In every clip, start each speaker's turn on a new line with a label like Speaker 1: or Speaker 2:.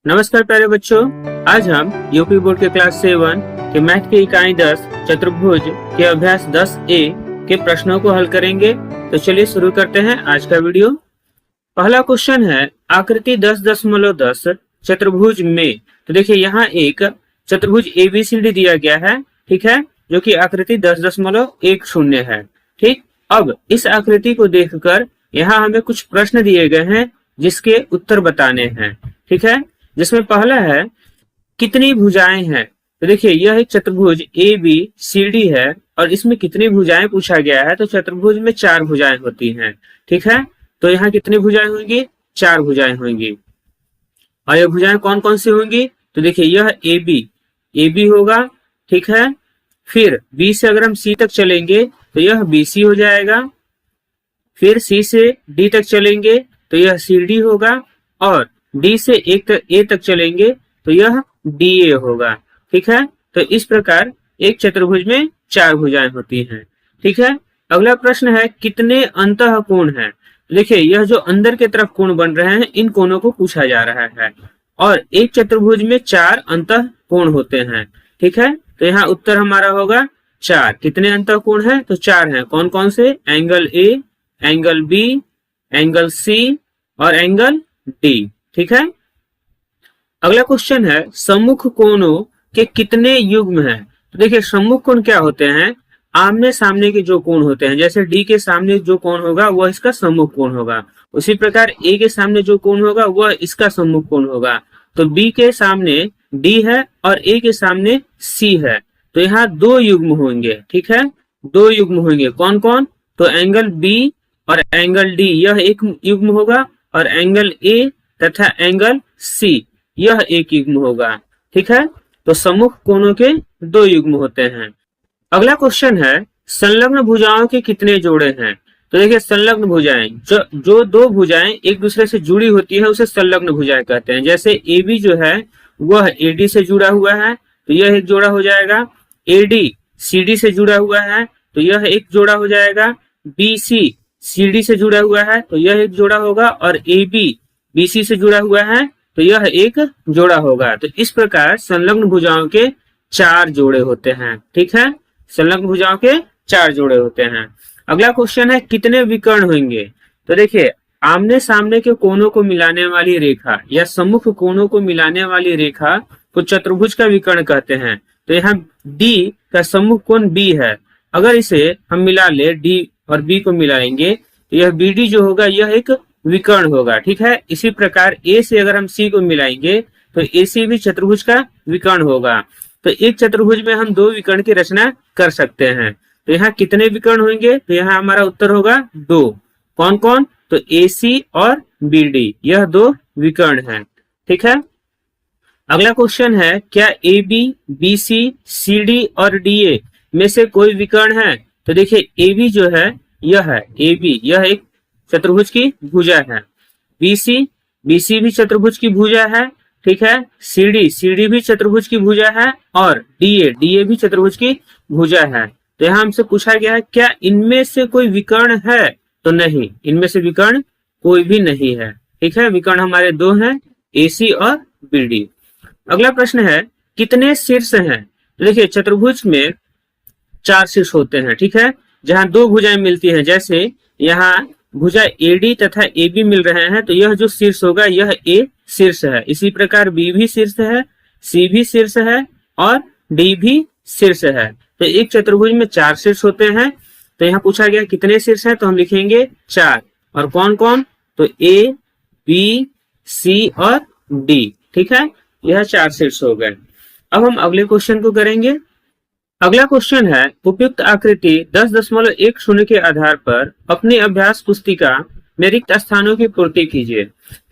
Speaker 1: नमस्कार प्यारे बच्चों, आज हम यूपी बोर्ड के क्लास 7 के मैथ की इकाई 10 चतुर्भुज के अभ्यास 10A के प्रश्नों को हल करेंगे। तो चलिए शुरू करते हैं आज का वीडियो। पहला क्वेश्चन है आकृति 10.10 चतुर्भुज में। तो देखिए यहाँ एक चतुर्भुज ABCD दिया गया है, ठीक है, जो कि आकृति 10.10 है। ठीक, अब इस आकृति को देखकर यहाँ हमें कुछ प्रश्न दिए गए हैं जिसके उत्तर बताने हैं, ठीक है। जिसमें पहला है कितनी भुजाएं हैं। तो देखिए यह एक चतुर्भुज ABCD है और इसमें कितनी भुजाएं पूछा गया है। तो चतुर्भुज में 4 भुजाएं होती हैं, ठीक है। तो यहाँ कितनी भुजाएं होंगी? 4 भुजाएं होंगी। और ये भुजाएं कौन कौन सी होंगी? तो देखिए यह AB होगा, ठीक है। फिर B से अगर हम C तक चलेंगे तो यह BC हो जाएगा। फिर C से D तक चलेंगे तो यह CD होगा और D से A तक चलेंगे तो यह DA होगा, ठीक है। तो इस प्रकार एक चतुर्भुज में 4 भुजाएं होती हैं, ठीक है। अगला प्रश्न है कितने अंतः कोण हैं। देखिए यह जो अंदर के तरफ कोण बन रहे हैं, इन कोणों को पूछा जा रहा है और एक चतुर्भुज में 4 अंतः कोण होते हैं, ठीक है। तो यहाँ उत्तर हमारा होगा 4। कितने अंतः कोण हैं? तो 4 हैं। कौन कौन से? Angle A, angle B, angle C और एंगल D, ठीक है। अगला क्वेश्चन है सम्मुख कोणों के कितने युग्म हैं। तो देखिए सम्मुख कोण क्या होते हैं? आमने सामने के जो कोण होते हैं। जैसे D के सामने जो कोण होगा वह इसका सम्मुख कोण होगा, उसी प्रकार A के सामने जो कोण होगा वह इसका सम्मुख कोण होगा। तो B के सामने D है और A के सामने C है, तो यहाँ 2 युग्म होंगे, ठीक है। 2 युग्म होंगे। कौन कौन? तो एंगल B और एंगल D यह एक युग्म होगा और एंगल A तथा एंगल C यह एक युग्म होगा, ठीक है। तो सम्मुख कोणों के 2 युग्म होते हैं। अगला क्वेश्चन है संलग्न भुजाओं के कितने जोड़े हैं। तो देखिए संलग्न भुजाएं जो 2 भुजाएं एक दूसरे से जुड़ी होती है उसे संलग्न भुजाएं कहते हैं। जैसे AB जो है वह AD से जुड़ा हुआ है तो यह एक जोड़ा हो जाएगा। AD CD से जुड़ा हुआ है तो यह एक जोड़ा हो जाएगा। BC CD से जुड़ा हुआ है तो यह एक जोड़ा होगा और AB BC से जुड़ा हुआ है तो यह एक जोड़ा होगा। तो इस प्रकार संलग्न भुजाओं के 4 जोड़े होते हैं, ठीक है। संलग्न भुजाओं के 4 जोड़े होते हैं। अगला क्वेश्चन है कितने विकर्ण होंगे। तो देखिए आमने सामने के कोणों को मिलाने वाली रेखा या सम्मुख कोणों को मिलाने वाली रेखा को चतुर्भुज का विकर्ण कहते हैं। तो यहाँ D का सम्मुख कोण B है। अगर इसे हम मिला ले, D और B को मिलाएंगे तो यह BD जो होगा यह एक विकर्ण होगा, ठीक है। इसी प्रकार A से अगर हम C को मिलाएंगे तो AC भी चतुर्भुज का विकर्ण होगा। तो एक चतुर्भुज में हम 2 विकर्ण की रचना कर सकते हैं। तो यहाँ कितने विकर्ण होंगे? तो यहाँ हमारा उत्तर होगा 2। कौन कौन? तो AC और BD यह 2 विकर्ण हैं, ठीक है। अगला क्वेश्चन है क्या AB, BC, CD और DA में से कोई विकर्ण है। तो देखिए AB जो है यह है AB यह एक चतुर्भुज की भुजा है। BC भी चतुर्भुज की भुजा है, ठीक है। CD भी चतुर्भुज की भुजा है और DA भी चतुर्भुज की भुजा है। तो यहाँ हमसे पूछा गया है क्या इनमें से कोई विकर्ण है। तो नहीं, इनमें से विकर्ण कोई भी नहीं है, ठीक है। विकर्ण हमारे 2 हैं, AC और BD। अगला प्रश्न है कितने शीर्ष हैं। तो देखिए चतुर्भुज में 4 शीर्ष होते हैं, ठीक है, जहां 2 भुजाएं मिलती हैं। जैसे यहाँ भुजा AD तथा AB मिल रहे हैं तो यह जो शीर्ष होगा यह A शीर्ष है। इसी प्रकार B भी शीर्ष है, C भी शीर्ष है और D भी शीर्ष है। तो एक चतुर्भुज में 4 शीर्ष होते हैं। तो यहाँ पूछा गया कितने शीर्ष हैं, तो हम लिखेंगे 4। और कौन कौन? तो A, B, C और D, ठीक है। यह 4 शीर्ष हो गए। अब हम अगले क्वेश्चन को करेंगे। अगला क्वेश्चन है उपयुक्त आकृति 10.10 के आधार पर अपनी अभ्यास पुस्तिका में रिक्त स्थानों की पूर्ति कीजिए।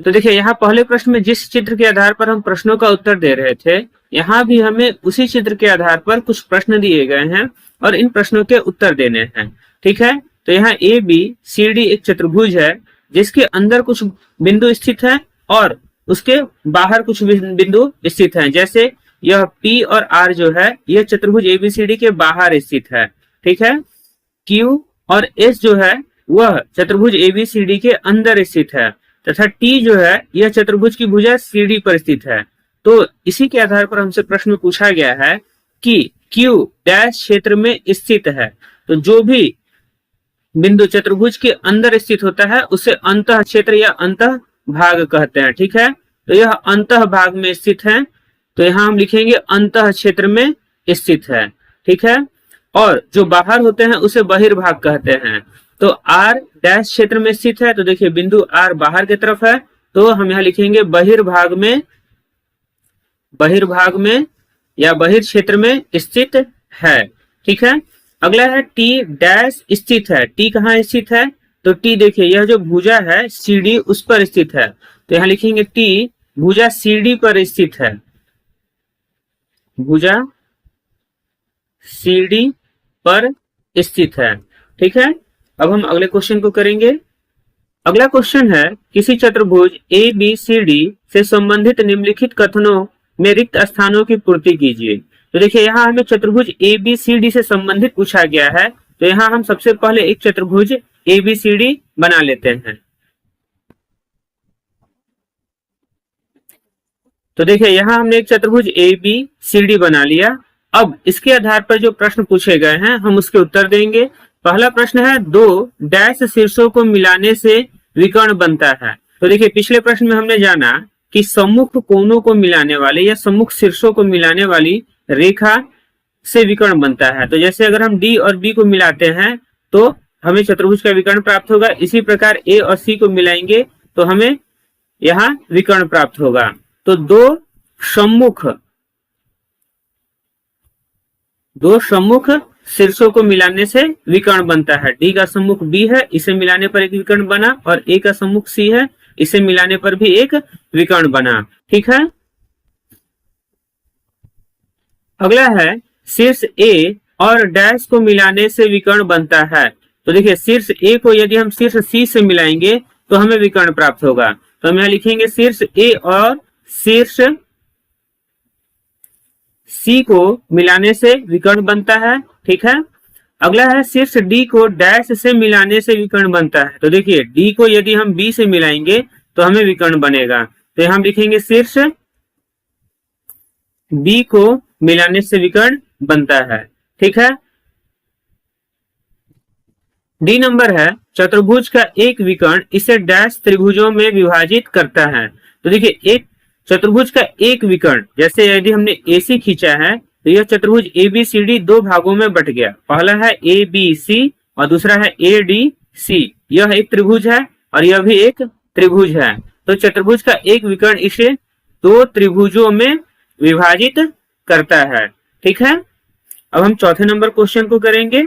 Speaker 1: तो देखिए यहाँ पहले प्रश्न में जिस चित्र के आधार पर हम प्रश्नों का उत्तर दे रहे थे, यहाँ भी हमें उसी चित्र के आधार पर कुछ प्रश्न दिए गए हैं और इन प्रश्नों के उत्तर देने हैं, ठीक है। तो यहाँ ABCD एक चतुर्भुज है जिसके अंदर कुछ बिंदु स्थित है और उसके बाहर कुछ बिंदु स्थित हैं। जैसे यह P और R जो है यह चतुर्भुज ABCD के बाहर स्थित है, ठीक है। Q और S जो है वह चतुर्भुज ABCD के अंदर स्थित है। तथा टी जो है यह चतुर्भुज की भुजा CD पर स्थित है। तो इसी के आधार पर हमसे प्रश्न में पूछा गया है कि Q डैश क्षेत्र में स्थित है। तो जो भी बिंदु चतुर्भुज के अंदर स्थित होता है उसे अंतः क्षेत्र या अंतः भाग कहते हैं। ठीक है, तो यह अंतः भाग में स्थित है, तो यहाँ हम लिखेंगे अंतः क्षेत्र में स्थित है। ठीक है, और जो बाहर होते हैं उसे बहिर्भाग कहते हैं। तो R डैश क्षेत्र में स्थित है, तो देखिए बिंदु R बाहर की तरफ है, तो हम यहाँ लिखेंगे बहिर्भाग में या बहिर क्षेत्र में स्थित है। ठीक है, अगला है T डैश स्थित है। T कहाँ स्थित है? तो T देखिए यह जो भुजा है CD उस पर स्थित है, तो यहाँ लिखेंगे T भुजा CD पर स्थित है, भुजा CD पर स्थित है। ठीक है, अब हम अगले क्वेश्चन को करेंगे। अगला क्वेश्चन है किसी चतुर्भुज ABCD से संबंधित निम्नलिखित कथनों में रिक्त स्थानों की पूर्ति कीजिए। तो देखिए यहाँ हमें चतुर्भुज ABCD से संबंधित पूछा गया है, तो यहाँ हम सबसे पहले एक चतुर्भुज ABCD बना लेते हैं। तो देखिए यहाँ हमने एक चतुर्भुज ABCD बना लिया। अब इसके आधार पर जो प्रश्न पूछे गए हैं हम उसके उत्तर देंगे। पहला प्रश्न है दो डैश शीर्षों को मिलाने से विकर्ण बनता है। तो देखिए पिछले प्रश्न में हमने जाना कि सम्मुख कोणों को मिलाने वाले या सम्मुख शीर्षों को मिलाने वाली रेखा से विकर्ण बनता है। तो जैसे अगर हम D और B को मिलाते हैं तो हमें चतुर्भुज का विकर्ण प्राप्त होगा। इसी प्रकार A और C को मिलाएंगे तो हमें यहाँ विकर्ण प्राप्त होगा। तो दो सम्मुख शीर्षों को मिलाने से विकर्ण बनता है। D का सम्मुख B है, इसे मिलाने पर एक विकर्ण बना, और A का सम्मुख C है, इसे मिलाने पर भी एक विकर्ण बना। ठीक है, अगला है शीर्ष A और डैश को मिलाने से विकर्ण बनता है। तो देखिए शीर्ष A को यदि हम शीर्ष C से मिलाएंगे तो हमें विकर्ण प्राप्त होगा। तो हम यहाँ लिखेंगे शीर्ष A और शीर्ष C को मिलाने से विकर्ण बनता है। ठीक है, अगला है शीर्ष D को डैश से मिलाने से विकर्ण बनता है। तो देखिए D को यदि हम B से मिलाएंगे तो हमें विकर्ण बनेगा। तो यहाँ हम लिखेंगे शीर्ष B को मिलाने से विकर्ण बनता है। ठीक है, D नंबर है चतुर्भुज का एक विकर्ण इसे डैश त्रिभुजों में विभाजित करता है। तो देखिए एक चतुर्भुज का एक विकर्ण, जैसे यदि हमने AC खींचा है तो यह चतुर्भुज ABCD दो भागों में बट गया। पहला है ABC और दूसरा है ADC। यह एक त्रिभुज है और यह भी एक त्रिभुज है। तो चतुर्भुज का एक विकर्ण इसे दो त्रिभुजों में विभाजित करता है। ठीक है, अब हम चौथे नंबर क्वेश्चन को करेंगे।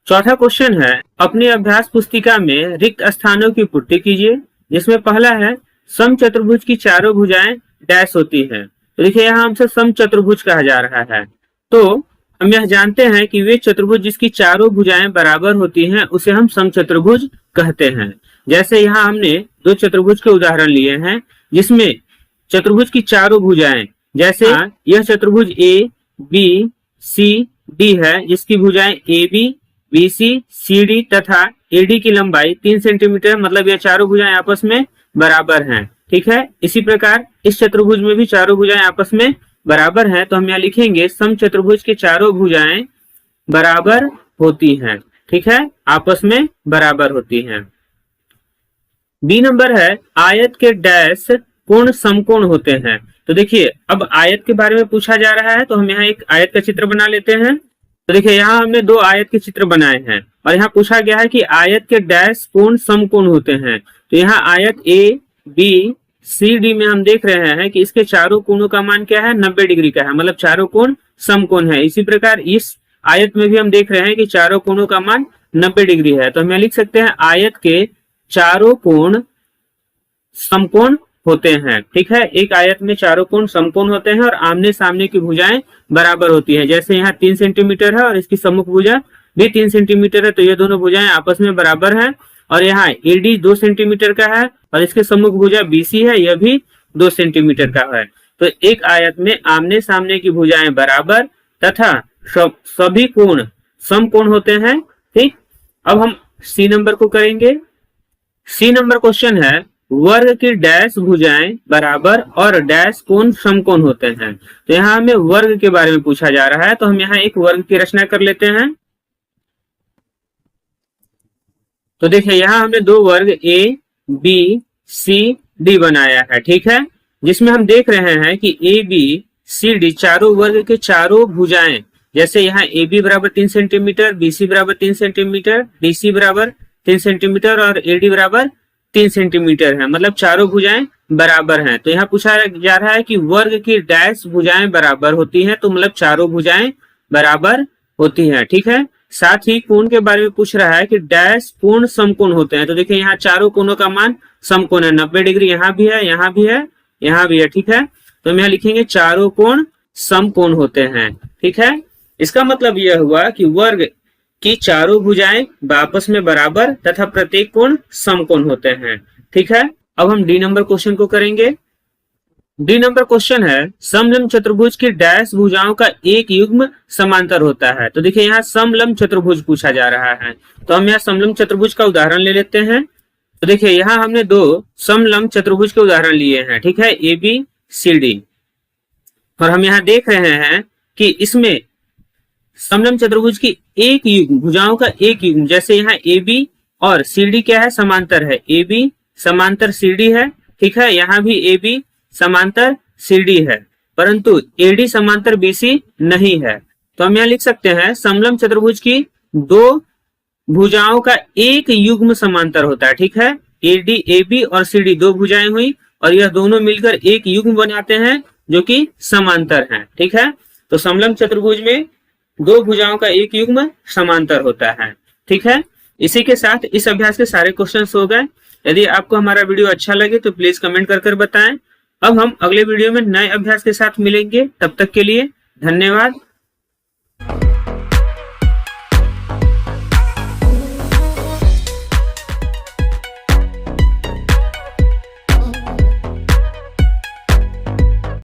Speaker 1: चौथा क्वेश्चन है अपनी अभ्यास पुस्तिका में रिक्त स्थानों की पूर्ति कीजिए, जिसमें पहला है समचतुर्भुज की चारों भुजाएं डैश होती है। तो देखिए यहाँ हमसे समचतुर्भुज कहा जा रहा है, तो हम यह जानते हैं कि वे चतुर्भुज जिसकी चारों भुजाएं बराबर होती हैं उसे हम समचतुर्भुज कहते हैं। जैसे यहाँ हमने दो चतुर्भुज के उदाहरण लिए हैं जिसमें चतुर्भुज की चारों भुजाएं, जैसे यह चतुर्भुज ABCD है जिसकी भुजाएं AB, BC, CD तथा AD की लंबाई 3 सेंटीमीटर, मतलब यह चारों भुजाएं आपस में बराबर हैं। ठीक है, इसी प्रकार इस चतुर्भुज में भी चारों भुजाएं आपस में बराबर हैं, तो हम यहाँ लिखेंगे समचतुर्भुज के चारों भुजाएं बराबर होती हैं। ठीक है, आपस में बराबर होती हैं। B नंबर है आयत के डैश कोण समकोण होते हैं। तो देखिए अब आयत के बारे में पूछा जा रहा है, तो हम यहाँ एक आयत का चित्र बना लेते हैं। तो देखिए यहाँ हमने दो आयत के चित्र बनाए हैं और यहाँ पूछा गया है कि आयत के डैश कोण समकोण होते हैं। तो यहाँ आयत ABCD में हम देख रहे हैं कि इसके चारों कोणों का मान क्या है, 90 डिग्री का है, मतलब चारों कोण समकोण है। इसी प्रकार इस आयत में भी हम देख रहे हैं कि चारों कोणों का मान 90 डिग्री है। तो हम यहाँ लिख सकते हैं आयत के चारों कोण समकोण होते हैं। ठीक है, एक आयत में चारों कोण समकोण होते हैं और आमने सामने की भुजाएं बराबर होती है। जैसे यहाँ 3 सेंटीमीटर है और इसकी सम्मुख भुजा भी 3 सेंटीमीटर है, तो ये दोनों भुजाएं आपस में बराबर हैं। और यहाँ AD 2 सेंटीमीटर का है और इसके सम्मुख भुजा BC है, यह भी 2 सेंटीमीटर का है। तो एक आयत में आमने सामने की भुजाएं बराबर तथा सभी कोण समकोण होते हैं। ठीक, अब हम C नंबर को करेंगे। C नंबर क्वेश्चन है वर्ग की डैश भुजाएं बराबर और डैश कोण समकोण होते हैं। तो यहाँ हमें वर्ग के बारे में पूछा जा रहा है, तो हम यहाँ एक वर्ग की रचना कर लेते हैं। तो देखिए यहाँ हमने दो वर्ग ए बी सी डी बनाया है, ठीक है, जिसमें हम देख रहे हैं कि ए बी सी डी चारों वर्ग के चारों भुजाएं, जैसे यहाँ ए बी बराबर 3 सेंटीमीटर, बी सी बराबर 3 सेंटीमीटर, डी सी बराबर 3 सेंटीमीटर और ए डी बराबर 3 सेंटीमीटर है, मतलब चारों भुजाएं बराबर हैं। तो यहाँ पूछा जा रहा है कि वर्ग की डैश भुजाएं बराबर होती हैं, तो मतलब चारों भुजाएं बराबर होती हैं, ठीक है। साथ ही कोण के बारे में पूछ रहा है कि डैश कोण समकोण होते हैं। तो देखिए यहाँ चारों कोणों का मान समकोण है, 90 डिग्री यहाँ भी है, यहाँ भी है, यहाँ भी है, ठीक है। तो हम यहाँ लिखेंगे चारों कोण समकोण होते हैं, ठीक है। इसका मतलब यह हुआ कि वर्ग की चारों भुजाएं आपस में बराबर तथा प्रत्येक कोण समकोण होते हैं, ठीक है। अब हम डी नंबर क्वेश्चन को करेंगे। डी नंबर क्वेश्चन है समलंब चतुर्भुज की डैश भुजाओं का एक युग्म समांतर होता है। तो देखिए यहाँ समलंब चतुर्भुज पूछा जा रहा है, तो हम यहाँ समलंब चतुर्भुज का उदाहरण ले लेते हैं। तो देखिए यहाँ हमने दो समलंब चतुर्भुज के उदाहरण लिए हैं, ठीक है, ए बी सी डी, और हम यहाँ देख रहे हैं कि इसमें समलंब चतुर्भुज की एक युग्म भुजाओं का एक युग्म, जैसे यहाँ ए बी और सी डी क्या है, समांतर है, ए बी समांतर सी डी है, ठीक है, यहाँ भी ए बी समांतर सी डी है, परंतु एडी समांतर बीसी नहीं है। तो हम यहाँ लिख सकते हैं समलंब चतुर्भुज की दो भुजाओं का एक युग्म समांतर होता है, ठीक है, एडी ए बी और सी डी दो भुजाएं हुई और यह दोनों मिलकर एक युग्म बनाते हैं जो कि समांतर हैं, ठीक है। तो समलंब चतुर्भुज में दो भुजाओं का एक युग्म समांतर होता है, ठीक है। इसी के साथ इस अभ्यास के सारे क्वेश्चंस हो गए। यदि आपको हमारा वीडियो अच्छा लगे तो प्लीज कमेंट कर बताएं। अब हम अगले वीडियो में नए अभ्यास के साथ मिलेंगे, तब तक के लिए धन्यवाद।